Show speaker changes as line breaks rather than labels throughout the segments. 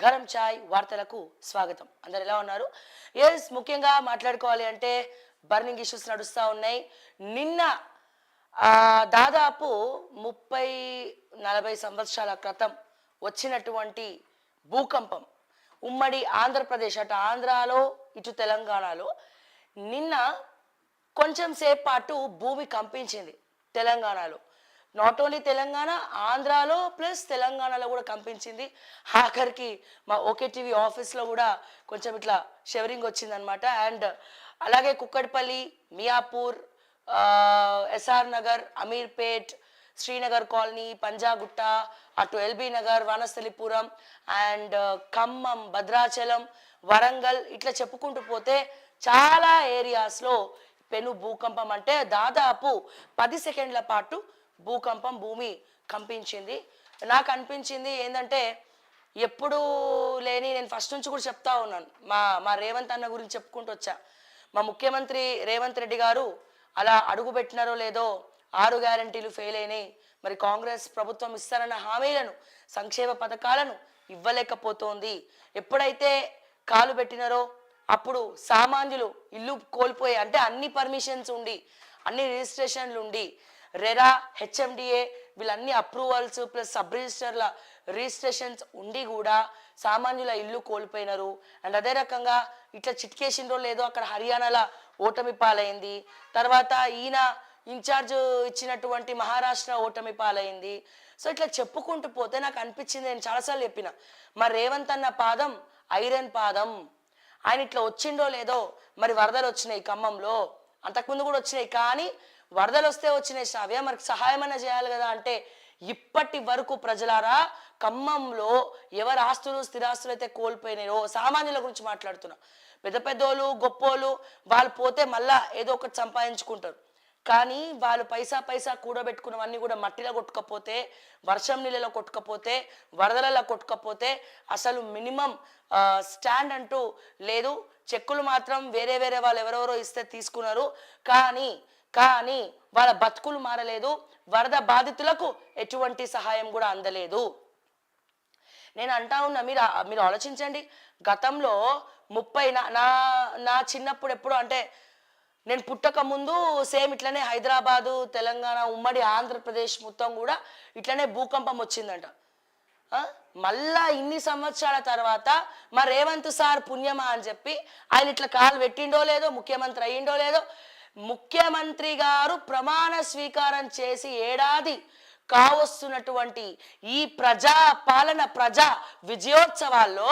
గరం చాయ్ వార్తలకు స్వాగతం. అందరు ఎలా ఉన్నారు? ఎస్, ముఖ్యంగా మాట్లాడుకోవాలి అంటే బర్నింగ్ ఇష్యూస్ నడుస్తూ ఉన్నాయి. నిన్న దాదాపు 30-40 సంవత్సరాల క్రితం వచ్చినటువంటి భూకంపం ఉమ్మడి ఆంధ్రప్రదేశ్, అటు ఆంధ్రాలో ఇటు తెలంగాణలో నిన్న కొంచెం సేపు పాటు భూమి కంపించింది. తెలంగాణలో నాట్ ఓన్లీ తెలంగాణ, ఆంధ్రాలో ప్లస్ తెలంగాణలో కూడా కంపించింది. ఆఖరికి మా ఓకే టీవీ ఆఫీస్లో కూడా కొంచెం ఇట్లా షెవరింగ్ వచ్చిందనమాట. అండ్ అలాగే కుక్కట్పల్లి, మియాపూర్, ఎస్ఆర్ నగర్, అమీర్పేట్, శ్రీనగర్ కాలనీ, పంజాగుట్ట, అటు ఎల్బీ నగర్, వనస్థలిపురం అండ్ ఖమ్మం, భద్రాచలం, వరంగల్, ఇట్లా చెప్పుకుంటూ పోతే చాలా ఏరియాస్లో పెను భూకంపం, అంటే దాదాపు 10 సెకండ్ల పాటు భూకంపం, భూమి కంపించింది. నాకు అనిపించింది ఏంటంటే ఎప్పుడు లేని, నేను ఫస్ట్ నుంచి కూడా చెప్తా ఉన్నాను, మా రేవంత్ అన్న గురించి చెప్పుకుంటూ వచ్చా. మా ముఖ్యమంత్రి రేవంత్ రెడ్డి గారు అలా అడుగు పెట్టినారో లేదో 6 గ్యారంటీలు ఫెయిల్ అయినాయి. మరి కాంగ్రెస్ ప్రభుత్వం ఇస్తారన్న హామీలను, సంక్షేమ పథకాలను ఇవ్వలేకపోతోంది. ఎప్పుడైతే కాలు పెట్టినారో అప్పుడు సామాన్యులు ఇల్లు కోల్పోయే, అంటే అన్ని పర్మిషన్స్ ఉండి, అన్ని రిజిస్ట్రేషన్లు ఉండి, రెరా, హెచ్ఎండిఏ వీళ్ళన్ని అప్రూవల్స్ ప్లస్ సబ్ రిజిస్టర్ల రిజిస్ట్రేషన్స్ ఉండి కూడా సామాన్యుల ఇల్లు కోల్పోయినారు. అండ్ అదే రకంగా ఇట్లా చిట్కేసిండ్రో లేదో అక్కడ హర్యానాలో ఓటమి పాలైంది. తర్వాత ఈయన ఇన్ఛార్జ్ ఇచ్చినటువంటి మహారాష్ట్ర ఓటమి పాలైంది. సో ఇట్లా చెప్పుకుంటూ పోతే నాకు అనిపించింది, నేను చాలాసార్లు చెప్పిన, మరి రేవంత్ అన్న పాదం ఐరన్ పాదం. ఆయన ఇట్లా వచ్చిండో లేదో, మరి వరదలు వచ్చినాయి ఖమ్మంలో, అంతకుముందు కూడా వచ్చినాయి, కానీ వరదలు వస్తే వచ్చినాయి శ్రావ్య, మనకి సహాయం అన్న చేయాలి కదా. అంటే ఇప్పటి వరకు ప్రజలారా ఖమ్మంలో ఎవరు ఆస్తులు స్థిరాస్తులు అయితే కోల్పోయినాయో, సామాన్యుల గురించి మాట్లాడుతున్నా, పెద్ద పెద్దోళ్ళు గొప్పోళ్ళు వాళ్ళు పోతే మళ్ళా ఏదో ఒకటి సంపాదించుకుంటారు, కానీ వాళ్ళు పైసా కూడబెట్టుకున్నవన్నీ కూడా మట్టిలో కొట్టుకపోతే, వర్షం నీళ్ళలో కొట్టుకపోతే, వరదలలో కొట్టుకపోతే, అసలు మినిమం స్టాండ్ అంటూ లేదు. చెక్కులు మాత్రం వేరే వాళ్ళు ఎవరెవరో ఇస్తే తీసుకున్నారు, కానీ వాళ్ళ బతుకులు మారలేదు. వరద బాధితులకు ఎటువంటి సహాయం కూడా అందలేదు. నేను అంటా ఉన్నా, మీరు ఆలోచించండి. గతంలో 30 నా చిన్నప్పుడు ఎప్పుడు అంటే నేను పుట్టక ముందు సేమ్ ఇట్లనే హైదరాబాదు, తెలంగాణ, ఉమ్మడి ఆంధ్రప్రదేశ్ మొత్తం కూడా ఇట్లనే భూకంపం వచ్చిందంట. మళ్ళా ఇన్ని సంవత్సరాల తర్వాత మా రేవంత్ సార్ పుణ్యమా అని చెప్పి ఆయన ఇట్లా కాలు పెట్టిండో లేదో, ముఖ్యమంత్రి అయ్యిండో లేదో, ముఖ్యమంత్రి గారు ప్రమాణ స్వీకారం చేసి ఏడాది కావస్తున్నటువంటి ఈ ప్రజా విజయోత్సవాల్లో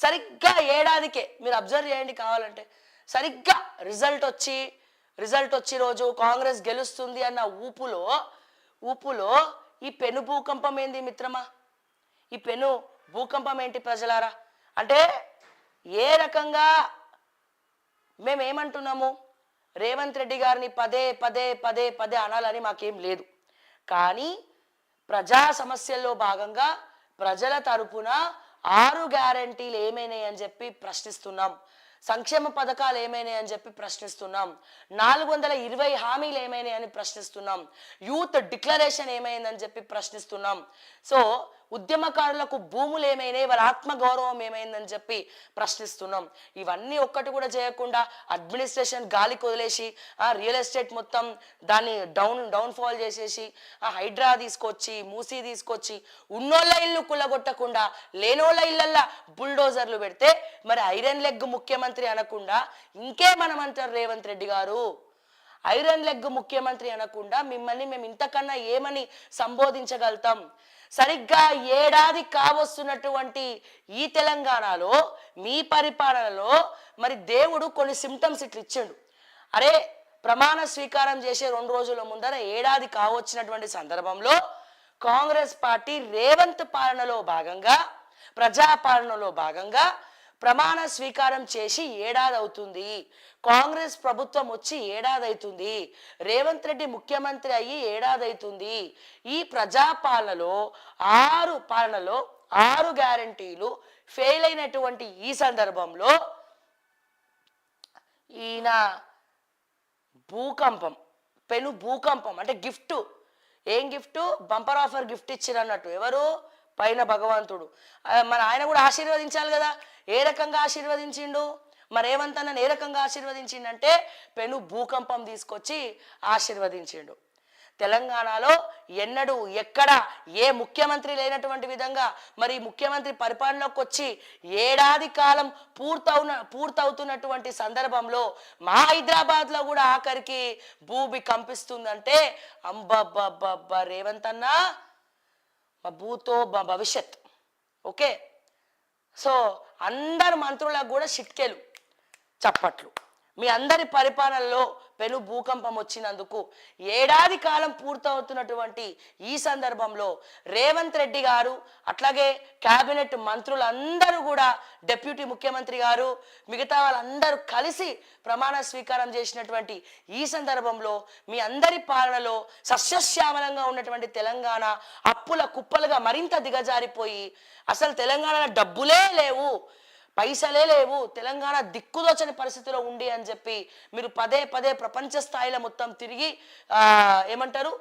సరిగ్గా ఏడాదికే మీరు అబ్జర్వ్ చేయండి కావాలంటే, సరిగ్గా రిజల్ట్ వచ్చి రోజు కాంగ్రెస్ గెలుస్తుంది అన్న ఊపులో ఈ పెను భూకంపం ఏంది మిత్రమా? ఈ పెను భూకంపం ఏంటి ప్రజలారా? అంటే ఏ రకంగా మేమేమంటున్నాము, రేవంత్ రెడ్డి గారిని పదే అనాలని మాకేం లేదు, కానీ ప్రజా సమస్యల్లో భాగంగా ప్రజల తరపున 6 గ్యారంటీలు ఏమైనాయి అని చెప్పి ప్రశ్నిస్తున్నాం, సంక్షేమ పథకాలు ఏమైనాయి అని చెప్పి ప్రశ్నిస్తున్నాం, 420 హామీలు ఏమైనాయి అని ప్రశ్నిస్తున్నాం, యూత్ డిక్లరేషన్ ఏమైందని చెప్పి ప్రశ్నిస్తున్నాం. సో ఉద్యమకారులకు భూములు ఏమైనాయి, వారి ఆత్మగౌరవం ఏమైందని చెప్పి ప్రశ్నిస్తున్నాం. ఇవన్నీ ఒక్కటి కూడా చేయకుండా అడ్మినిస్ట్రేషన్ గాలికి వదిలేసి, రియల్ ఎస్టేట్ మొత్తం దాన్ని డౌన్ఫాల్ చేసేసి, హైడ్రా తీసుకొచ్చి, మూసీ తీసుకొచ్చి, ఉన్నోళ్ళ ఇల్లు కుల్లగొట్టకుండా లేనోళ్ళ ఇళ్ళల్లా బుల్డోజర్లు పెడితే, మరి ఐరన్ లెగ్ ముఖ్యమంత్రి అనకుండా ఇంకేమనమంటారు రేవంత్ రెడ్డి గారు? ఐరన్ లెగ్ ముఖ్యమంత్రి అనకుండా మిమ్మల్ని మేము ఇంతకన్నా ఏమని సంబోధించగలుగుతాం? సరిగ్గా ఏడాది కావస్తున్నటువంటి ఈ తెలంగాణలో మీ పరిపాలనలో మరి దేవుడు కొన్ని సిమ్టమ్స్ ఇట్లా ఇచ్చిండు. అరే, ప్రమాణ స్వీకారం చేసే 2 రోజుల ముందర ఏడాది కావచ్చినటువంటి సందర్భంలో కాంగ్రెస్ పార్టీ రేవంత్ పాలనలో భాగంగా, ప్రజాపాలనలో భాగంగా ప్రమాణ స్వీకారం చేసి ఏడాది అవుతుంది, కాంగ్రెస్ ప్రభుత్వం వచ్చి ఏడాది అవుతుంది, రేవంత్ రెడ్డి ముఖ్యమంత్రి అయ్యి ఏడాది అవుతుంది. ఈ ప్రజాపాలనలో 6 గ్యారంటీలు ఫెయిల్ అయినటువంటి ఈ సందర్భంలో ఈయన పెను భూకంపం అంటే గిఫ్ట్, ఏం గిఫ్ట్? బంపర్ ఆఫర్ గిఫ్ట్ ఇచ్చారు అన్నట్టు. ఎవరు? పైన భగవంతుడు. మరి ఆయన కూడా ఆశీర్వదించాలి కదా. ఏ రకంగా ఆశీర్వదించిండు? మరి రేవంత్ అన్నను ఏ రకంగా ఆశీర్వదించిండంటే పెను భూకంపం తీసుకొచ్చి ఆశీర్వదించిండు. తెలంగాణలో ఎన్నడూ ఎక్కడ ఏ ముఖ్యమంత్రి లేనటువంటి విధంగా మరి ముఖ్యమంత్రి పరిపాలనలోకి వచ్చి ఏడాది కాలం పూర్తవుతున్నటువంటి సందర్భంలో మా హైదరాబాద్లో కూడా ఆఖరికి భూమి కంపిస్తుందంటే అంబబ్బబ్బబ్బ రేవంత్ అన్న మా భూతో భవిష్యత్. ఓకే, సో అందరు మంత్రులకు కూడా చిట్కెలు చప్పట్లు. మీ అందరి పరిపాలనలో పెను భూకంపం వచ్చినందుకు ఏడాది కాలం పూర్తవుతున్నటువంటి ఈ సందర్భంలో రేవంత్ రెడ్డి గారు అట్లాగే కేబినెట్ మంత్రులందరూ కూడా డిప్యూటీ ముఖ్యమంత్రి గారు మిగతా వాళ్ళందరూ కలిసి ప్రమాణ స్వీకారం చేసినటువంటి ఈ సందర్భంలో మీ అందరి పాలనలో సస్యశ్యామలంగా ఉన్నటువంటి తెలంగాణ అప్పుల కుప్పలుగా మరింత దిగజారిపోయి అసలు తెలంగాణలో డబ్బులే లేవు, పైసలే లేవు, తెలంగాణ దిక్కుదోచని పరిస్థితిలో ఉండి అని చెప్పి మీరు పదే పదే ప్రపంచ స్థాయిలో మొత్తం తిరిగి ఏమంటారు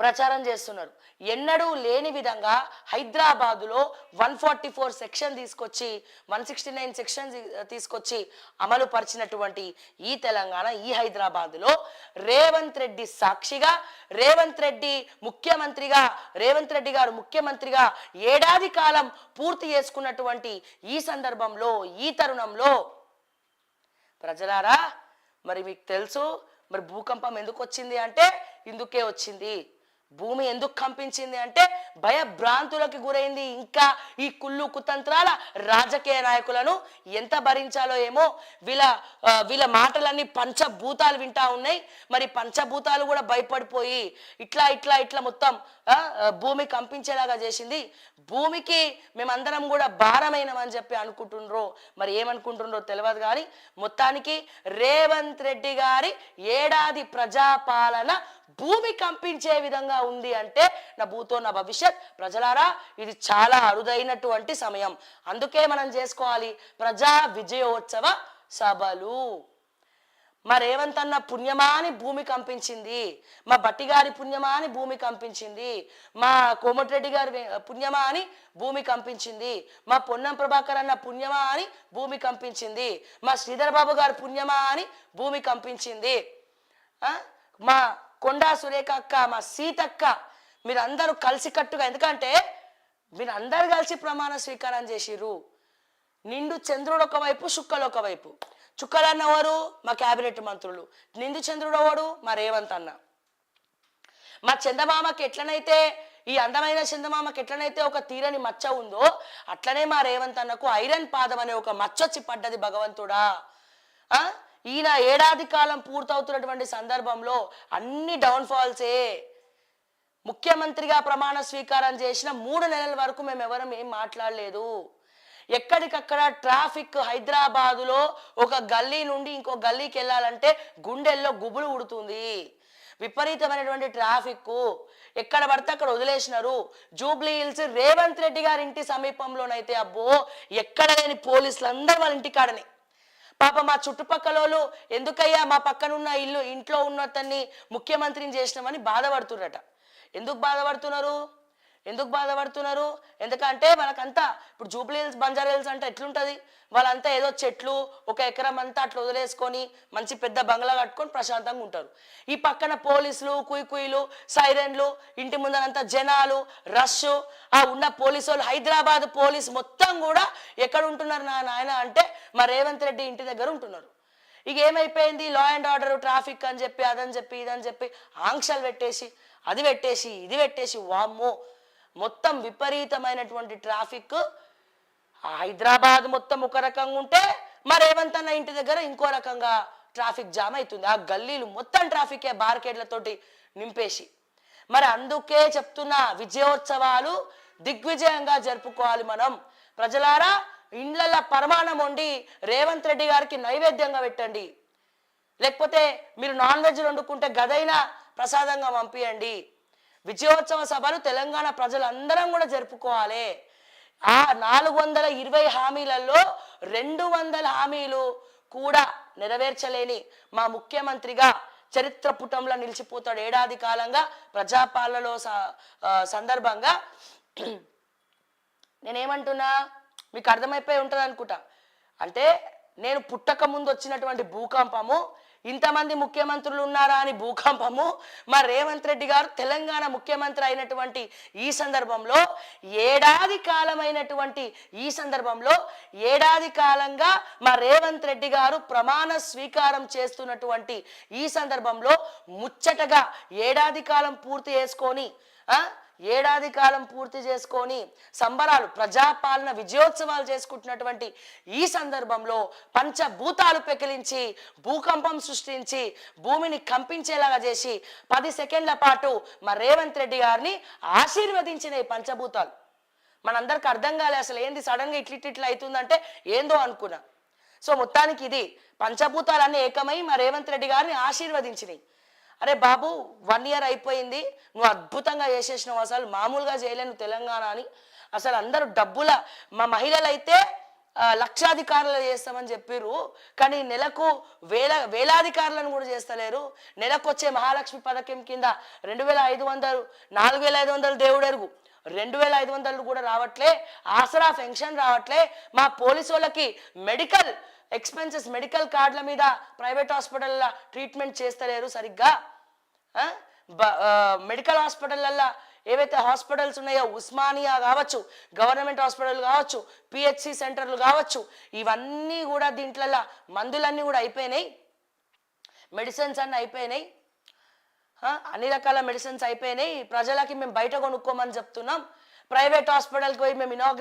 ప్రచారం చేస్తున్నారు. ఎన్నడూ లేని విధంగా హైదరాబాదులో 144 సెక్షన్ తీసుకొచ్చి 169 సెక్షన్ తీసుకొచ్చి అమలు పరిచినటువంటి ఈ తెలంగాణ ఈ హైదరాబాదులో రేవంత్ రెడ్డి సాక్షిగా రేవంత్ రెడ్డి గారు ముఖ్యమంత్రిగా ఏడాది కాలం పూర్తి చేసుకున్నటువంటి ఈ సందర్భంలో ఈ తరుణంలో ప్రజలారా మరి మీకు తెలుసు మరి భూకంపం ఎందుకు వచ్చింది అంటే ఇందుకే వచ్చింది. భూమి ఎందుకు కంపించింది అంటే భయభ్రాంతులకు గురైంది. ఇంకా ఈ కుళ్ళు కుతంత్రాల రాజకీయ నాయకులను ఎంత భరించాలో ఏమో. వీళ్ళ మాటలన్నీ పంచభూతాలు వింటా ఉన్నాయి. మరి పంచభూతాలు కూడా భయపడిపోయి ఇట్లా మొత్తం భూమి కంపించేలాగా చేసింది. భూమికి మేమందరం కూడా భారమైనమని చెప్పి అనుకుంటుండ్రో మరి ఏమనుకుంటుండ్రో తెలియదు. కానీ మొత్తానికి రేవంత్ రెడ్డి గారి ఏడాది ప్రజాపాలన భూమి కంపించే విధంగా ఉంది అంటే నా భూతో నా భవిష్యత్. ప్రజలారా ఇది చాలా అరుదైనటువంటి సమయం. అందుకే మనం చేసుకోవాలి ప్రజా విజయోత్సవ సభలు. మా రేవంత్ అన్న పుణ్యమాని భూమి కంపించింది, మా బట్టి గారి పుణ్యమాని భూమి కంపించింది, మా కోమటిరెడ్డి గారి పుణ్యమాని భూమి కంపించింది, మా పొన్నం ప్రభాకర్ అన్న పుణ్యమా అని భూమి కంపించింది, మా శ్రీధర్ బాబు గారి పుణ్యమా అని భూమి కంపించింది, మా కొండా సురేఖ అక్క, మా సీతక్క మీరందరూ కలిసికట్టుగా, ఎందుకంటే మీరు అందరు కలిసి ప్రమాణ స్వీకారం చేసిర్రు. నిండు చంద్రుడు ఒకవైపు, చుక్కలు ఒకవైపు. చుక్కలు అన్న ఎవరు? మా క్యాబినెట్ మంత్రులు. నిండు చంద్రుడు ఎవడు? మా రేవంత్ అన్న. మా చందమామకి ఎట్లనైతే ఈ అందమైన చందమామకి ఎట్లనైతే ఒక తీరని మచ్చ ఉందో అట్లనే మా రేవంత్ అన్నకు ఐరన్ పాదం అనే ఒక మచ్చొచ్చి పడ్డది భగవంతుడా. ఈయన ఏడాది కాలం పూర్తవుతున్నటువంటి సందర్భంలో అన్ని డౌన్ఫాల్సే. ముఖ్యమంత్రిగా ప్రమాణ స్వీకారం చేసిన 3 నెలల వరకు మేము ఎవరం ఏం మాట్లాడలేదు. ఎక్కడికక్కడ ట్రాఫిక్ హైదరాబాదులో ఒక గల్లీ నుండి ఇంకో గల్లీకి వెళ్ళాలంటే గుండెల్లో గుబులు ఉడుతుంది. విపరీతమైనటువంటి ట్రాఫిక్. ఎక్కడ పడితే అక్కడ వదిలేసినారు. జూబ్లీ హిల్స్ రేవంత్ రెడ్డి గారి ఇంటి సమీపంలోనైతే అబ్బో ఎక్కడ లేని పోలీసులు అందరూ వాళ్ళ ఇంటికాడనే. పాప మా చుట్టుపక్కల ఎందుకయ్యా మా పక్కనున్న ఇంట్లో ఉన్నతన్ని ముఖ్యమంత్రిని చేసినామని బాధపడుతున్నారట. ఎందుకు బాధపడుతున్నారు? ఎందుకంటే వాళ్ళకంతా ఇప్పుడు జూబ్లీ హిల్స్ బంజారా హిల్స్ అంటే ఎట్లుంటది, వాళ్ళంతా ఏదో చెట్లు 1 ఎకరం అంతా అట్లా వదిలేసుకొని మంచి పెద్ద బంగ్లా కట్టుకొని ప్రశాంతంగా ఉంటారు. ఈ పక్కన పోలీసులు, కుయ్యిలు, సైరన్లు, ఇంటి ముందరంతా జనాలు, రష్. ఉన్న పోలీసు వాళ్ళు, హైదరాబాద్ పోలీస్ మొత్తం కూడా ఎక్కడ ఉంటున్నారు నాయన అంటే మా రేవంత్ రెడ్డి ఇంటి దగ్గర ఉంటున్నారు. ఇక ఏమైపోయింది, లా అండ్ ఆర్డర్, ట్రాఫిక్ అని చెప్పి అదని చెప్పి ఇదని చెప్పి ఆంక్షలు పెట్టేసి అది పెట్టేసి ఇది పెట్టేసి వామ్మో మొత్తం విపరీతమైనటువంటి ట్రాఫిక్. హైదరాబాద్ మొత్తం ఒక రకంగా ఉంటే మా రేవంత్ అన్న ఇంటి దగ్గర ఇంకో రకంగా ట్రాఫిక్ జామ్ అవుతుంది. ఆ గల్లీలు మొత్తం ట్రాఫికే బార్కెట్లతోటి నింపేసి. మరి అందుకే చెప్తున్నా విజయోత్సవాలు దిగ్విజయంగా జరుపుకోవాలి మనం. ప్రజలారా ఇండ్ల పరమాణం వండి రేవంత్ రెడ్డి గారికి నైవేద్యంగా పెట్టండి. లేకపోతే మీరు నాన్ వెజ్ వండుకుంటే గదైనా ప్రసాదంగా పంపియండి. విజయోత్సవ సభలు తెలంగాణ ప్రజలందరం కూడా జరుపుకోవాలి. ఆ 420 హామీలలో 200 హామీలు కూడా నెరవేర్చలేని మా ముఖ్యమంత్రిగా చరిత్ర పుటంలో నిలిచిపోతాడు. ఏడాది కాలంగా ప్రజాపాలనలో సందర్భంగా నేనేమంటున్నా మీకు అర్థమైపోయి ఉంటుంది అనుకుంటా. అంటే నేను పుట్టక ముందు వచ్చినటువంటి భూకంపము, ఇంతమంది ముఖ్యమంత్రులు ఉన్నారా అని భూకంపము, మా రేవంత్ రెడ్డి గారు తెలంగాణ ముఖ్యమంత్రి అయినటువంటి ఈ సందర్భంలో ఏడాది కాలంగా మా రేవంత్ రెడ్డి గారు ప్రమాణ స్వీకారం చేస్తున్నటువంటి ఈ సందర్భంలో ముచ్చటగా ఏడాది కాలం పూర్తి చేసుకొని సంబరాలు ప్రజాపాలన విజయోత్సవాలు చేసుకుంటున్నటువంటి ఈ సందర్భంలో పంచభూతాలు పెకిలించి భూకంపం సృష్టించి భూమిని కంపించేలాగా చేసి 10 సెకండ్ల పాటు మా రేవంత్ రెడ్డి గారిని ఆశీర్వదించిన ఈ పంచభూతాలు మనందరికి అర్థం కాలే అసలు ఏంది సడన్గా ఇట్లా అవుతుందంటే ఏందో అనుకున్నా. సో మొత్తానికి ఇది పంచభూతాలన్నీ ఏకమై మా రేవంత్ రెడ్డి గారిని ఆశీర్వదించినాయి. అరే బాబు 1 ఇయర్ అయిపోయింది, నువ్వు అద్భుతంగా చేసేసినావు, అసలు మామూలుగా చేయలేను తెలంగాణ అని. అసలు అందరూ మా మహిళలు అయితే లక్షాధికారులు చేస్తామని చెప్పారు, కానీ నెలకు వేలాధికారులను కూడా చేస్తలేరు. నెలకు వచ్చే మహాలక్ష్మి పథకం కింద 2500 4500 దేవుడెరుగు 2500 కూడా రావట్లే, ఆసరా పెన్షన్ రావట్లే, మా పోలీసు వాళ్ళకి మెడికల్ ఎక్స్పెన్సెస్ మెడికల్ కార్డుల మీద ప్రైవేట్ హాస్పిటల్లో ట్రీట్మెంట్ చేస్తలేరు సరిగ్గా. మెడికల్ హాస్పిటళ్ళల్లో ఏవైతే హాస్పిటల్స్ ఉన్నాయో ఉస్మానియా కావచ్చు, గవర్నమెంట్ హాస్పిటల్ కావచ్చు, పిహెచ్సి సెంటర్లు కావచ్చు, ఇవన్నీ కూడా దీంట్లలో మందులన్నీ కూడా అయిపోయినాయి, మెడిసిన్స్ అన్నీ అయిపోయినాయి, అన్ని రకాల మెడిసిన్స్ అయిపోయినాయి. ప్రజలకి మేము బయట కొనుక్కోమని చెప్తున్నాం. ప్రైవేట్ హాస్పిటల్కి పోయి మేము ఇనాగ్రేషన్